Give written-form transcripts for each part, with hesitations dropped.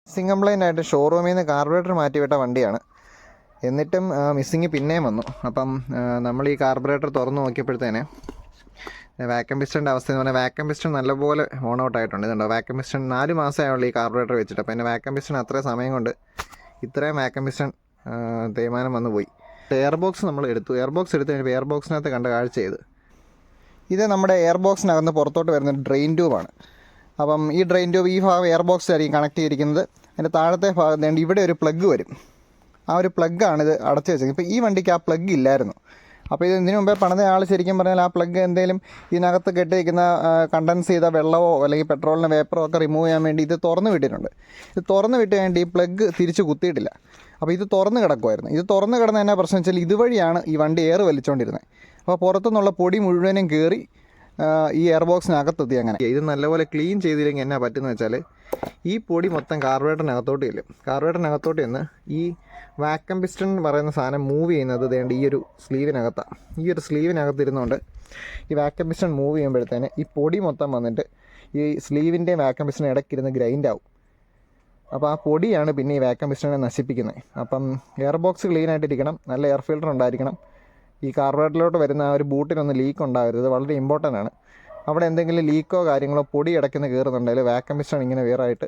Missing complaint ആയിട്ട് ഷോറൂമിൽ നിന്ന് കാർബറേറ്റർ മാറ്റിവിട്ട വണ്ടിയാണ്. എന്നിട്ടും മിസ്സിങ് പിന്നെയും വന്നു. അപ്പം നമ്മൾ ഈ കാർബറേറ്റർ തുറന്ന് നോക്കിയപ്പോഴത്തേനെ വാക്യൂം പിസ്റ്റൻ്റെ അവസ്ഥ എന്ന് പറഞ്ഞാൽ വാക്യൂം പിസ്റ്റൺ നല്ലപോലെ ഓൺ ഔട്ട് ആയിട്ടുണ്ട്. ഇതുണ്ടോ, വാക്യൂം പിസ്റ്റൺ 4 മാസമായുള്ള ഈ കാർബറേറ്റർ വെച്ചിട്ട്. അപ്പോൾ എൻ്റെ വാക്യൂം പിസ്റ്റൺ അത്രയും സമയം കൊണ്ട് ഇത്രയും വാക്യൂം പിസ്റ്റൺ തേയ്മാനം വന്നു പോയി. എയർ ബോക്സ് നമ്മൾ എടുത്തു. എയർ ബോക്സ് എടുത്ത് കഴിഞ്ഞപ്പോൾ എയർ ബോക്സിനകത്ത് കണ്ട കാഴ്ച ഇത് നമ്മുടെ എയർ ബോക്സിനകത്ത് പുറത്തോട്ട് വരുന്ന ഡ്രെയിൻ ട്യൂബാണ്. അപ്പം ഈ ഡ്രെയിൻ ട്യൂബ് ഈ ഭാഗം എയർ ബോക്സിലായിരിക്കും കണക്ട് ചെയ്തിരിക്കുന്നത്. അതിൻ്റെ താഴത്തെ ഭാഗത്ത് ഇവിടെ ഒരു പ്ലഗ് വരും. ആ ഒരു പ്ലഗ്ഗാണ് ഇത് അടച്ചു വെച്ചത്. ഇപ്പോൾ ഈ വണ്ടിക്ക് ആ പ്ലഗ് ഇല്ലായിരുന്നു. അപ്പോൾ ഇത് ഇതിനു മുമ്പേ പണിത ആൾ ശരിക്കും പറഞ്ഞാൽ ആ പ്ലഗ് എന്തെങ്കിലും ഇതിനകത്ത് കെട്ടിയിരിക്കുന്ന കണ്ടൻസ് ചെയ്ത വെള്ളമോ അല്ലെങ്കിൽ പെട്രോളിൻ്റെ വേപ്പറോ ഒക്കെ റിമൂവ് ചെയ്യാൻ വേണ്ടി ഇത് തുറന്ന് വിട്ടിട്ടുണ്ട്. ഇത് തുറന്ന് വിട്ട് കഴിഞ്ഞിട്ട് ഈ പ്ലഗ് തിരിച്ച് കുത്തിയിട്ടില്ല. അപ്പോൾ ഇത് തുറന്ന് കിടക്കുമായിരുന്നു. ഇത് തുറന്ന് കിടന്ന എന്നാ പ്രശ്നം വെച്ചാൽ ഇതുവഴിയാണ് ഈ വണ്ടി എയർ വലിച്ചുകൊണ്ടിരുന്നത്. അപ്പോൾ പുറത്തുനിന്നുള്ള പൊടി മുഴുവനും കയറി ഈ എയർ ബോക്സിനകത്തെത്തി. അങ്ങനെ ഇത് നല്ലപോലെ ക്ലീൻ ചെയ്തില്ലെങ്കിൽ എന്നാ പറ്റുന്നത് വെച്ചാൽ ഈ പൊടി മൊത്തം കാർബറേറ്ററിനകത്തോട്ട് ചെല്ലും. കാർബറേറ്ററിനകത്തോട്ട് ചെന്ന് ഈ വാക്യൂം പിസ്റ്റൺ എന്ന് പറയുന്ന സാധനം മൂവ് ചെയ്യുന്നത് വേണ്ട ഈ ഒരു സ്ലീവിനകത്താണ്. ഈ ഒരു സ്ലീവിനകത്ത് ഇരുന്നുകൊണ്ട് ഈ വാക്യൂം പിസ്റ്റൺ മൂവ് ചെയ്യുമ്പോഴത്തേന് ഈ പൊടി മൊത്തം വന്നിട്ട് ഈ സ്ലീവിൻ്റെയും വാക്യൂം പിസ്റ്റൺ ഇടയ്ക്കിരുന്ന് ഗ്രൈൻഡ് ആവും. അപ്പോൾ ആ പൊടിയാണ് പിന്നെ ഈ വാക്യൂം പിസ്റ്റണിനെ നശിപ്പിക്കുന്നത്. അപ്പം എയർ ബോക്സ് ക്ലീൻ ആയിട്ടിരിക്കണം, നല്ല എയർ ഫിൽറ്റർ ഉണ്ടായിരിക്കണം. ഈ കാർബറേറ്ററിലോട്ട് വരുന്ന ആ ഒരു ബൂട്ടിനൊന്നും ലീക്ക് ഉണ്ടാകരുത്. വളരെ ഇമ്പോർട്ടൻ്റ് ആണ്. അവിടെ എന്തെങ്കിലും ലീക്കോ കാര്യങ്ങളോ പൊടി ഇടയ്ക്കുന്ന കയറുന്നുണ്ടെങ്കിൽ വാക്യൂം പിസ്റ്റൺ ഇങ്ങനെ വേറായിട്ട്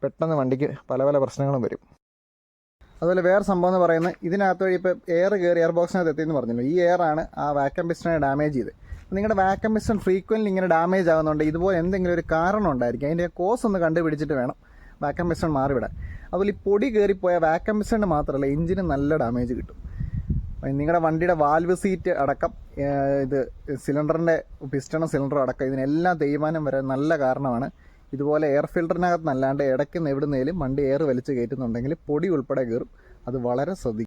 പെട്ടെന്ന് വണ്ടിക്ക് പല പല പ്രശ്നങ്ങളും വരും. അതുപോലെ വേറെ സംഭവം എന്ന് പറയുന്നത് ഇതിനകത്ത് വഴി ഇപ്പോൾ എയർ കയറി എയർ ബോക്സിനകത്ത് എത്തിയെന്ന് പറഞ്ഞല്ലോ, ഈ എയറാണ് ആ വാക്യൂം പിസ്റ്റണിനെ ഡാമേജ് ചെയ്ത്. നിങ്ങളുടെ വാക്യൂം പിസ്റ്റൺ ഫ്രീക്വൻ്റ്ലി ഇങ്ങനെ ഡാമേജ് ആകുന്നുണ്ട്, ഇതുപോലെ എന്തെങ്കിലും ഒരു കാരണം ഉണ്ടായിരിക്കും. അതിൻ്റെ കോസ് ഒന്ന് കണ്ടുപിടിച്ചിട്ട് വേണം വാക്യൂം പിസ്റ്റൺ മാറിവിടാൻ. അതുപോലെ ഈ പൊടി കയറിപ്പോയ വാക്യൂം പിസ്റ്റണിന് മാത്രമല്ല എഞ്ചിന് നല്ല ഡാമേജ് കിട്ടും. നിങ്ങളുടെ വണ്ടിയുടെ വാൽവ് സീറ്റ് അടക്കം ഇത് സിലിണ്ടറിൻ്റെ പിസ്റ്റണും സിലിണ്ടറും അടക്കം ഇതിനെല്ലാം തേയ്മാനം വരാൻ നല്ല കാരണമാണ്. ഇതുപോലെ എയർ ഫിൽറ്ററിനകത്ത് നല്ലാണ്ട് ഇടയ്ക്ക് എവിടുന്നേലും വണ്ടി എയർ വലിച്ച് കയറ്റുന്നുണ്ടെങ്കിൽ പൊടി ഉൾപ്പെടെ കയറും. അത് വളരെ ശ്രദ്ധിക്കും.